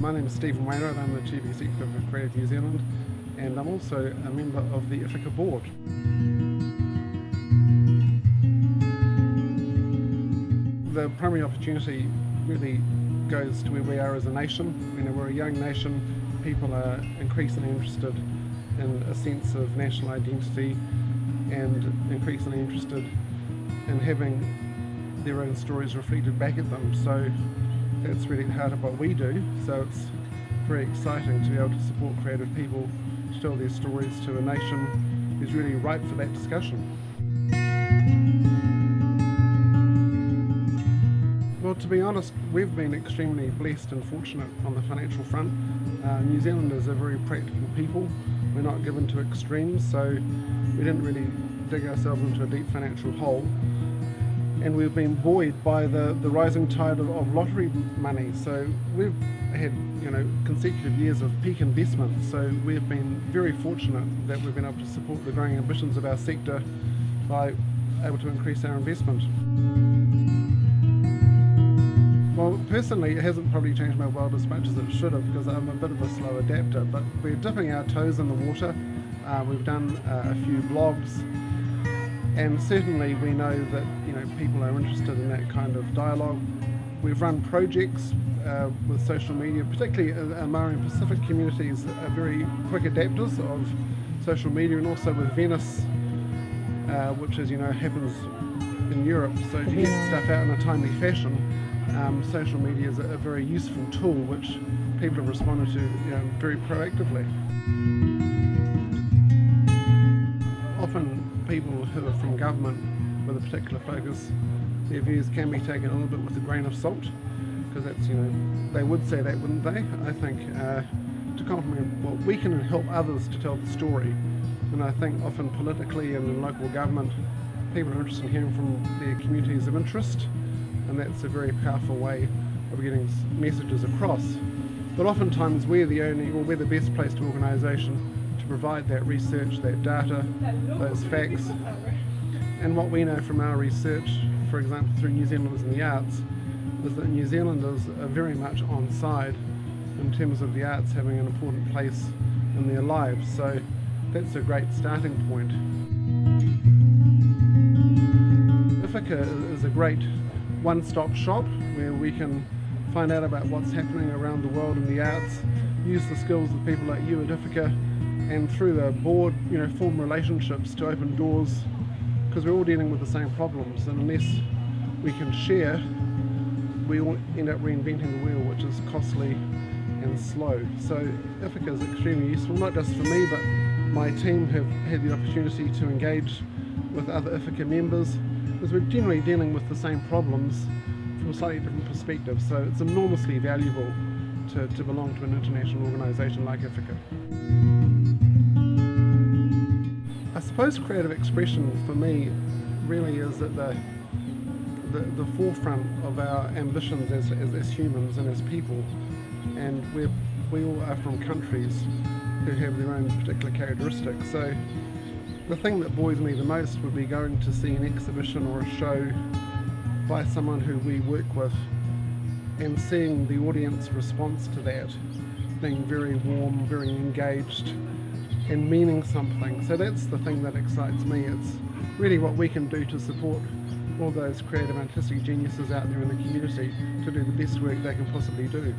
My name is Stephen Wainwright. I'm the Chief Executive of CreativeNZ, and I'm also a member of the Ithaca board. The primary opportunity really goes to where we are as a nation. We're a young nation. People are increasingly interested in a sense of national identity and increasingly interested in having their own stories reflected back at them. So that's really the heart of what we do. So it's very exciting to be able to support creative people to tell their stories to a nation who's really ripe for that discussion. Well, to be honest, we've been extremely blessed and fortunate on the financial front. New Zealanders are very practical people. We're not given to extremes, so we didn't really dig ourselves into a deep financial hole. And we've been buoyed by the rising tide of lottery money. So we've had consecutive years of peak investment. So we've been very fortunate that we've been able to support the growing ambitions of our sector by able to increase our investment. Well, personally, it hasn't probably changed my world as much as it should have, because I'm a bit of a slow adapter, but we're dipping our toes in the water. We've done a few blogs, and certainly we know that people are interested in that kind of dialogue. We've run projects with social media, particularly our Maori and Pacific communities are very quick adapters of social media, and also with Venice, which as you know happens in Europe, so to get stuff out in a timely fashion, social media is a very useful tool which people have responded to very proactively. Often people who are from government with a particular focus, their views can be taken a little bit with a grain of salt, because that's, they would say that, wouldn't they? I think to compliment, well, we can help others to tell the story, and I think often politically and in local government, people are interested in hearing from their communities of interest, and that's a very powerful way of getting messages across. But oftentimes we're the best placed organisation to provide that research, that data, those facts. And what we know from our research, for example through New Zealanders in the Arts, is that New Zealanders are very much on side in terms of the arts having an important place in their lives. So that's a great starting point. Ithaca is a great one-stop shop where we can find out about what's happening around the world in the arts, use the skills of people like you at Ithaca, and through the board, form relationships to open doors, because we're all dealing with the same problems, and unless we can share, we all end up reinventing the wheel, which is costly and slow. So Ithaca is extremely useful, not just for me, but my team have had the opportunity to engage with other Ithaca members, because we're generally dealing with the same problems from a slightly different perspective. So it's enormously valuable to belong to an international organisation like Ithaca. I suppose creative expression for me really is at the forefront of our ambitions as humans and as people, and we all are from countries who have their own particular characteristics. So the thing that buoys me the most would be going to see an exhibition or a show by someone who we work with and seeing the audience response to that being very warm, very engaged and meaning something. So that's the thing that excites me. It's really what we can do to support all those creative artistic geniuses out there in the community to do the best work they can possibly do.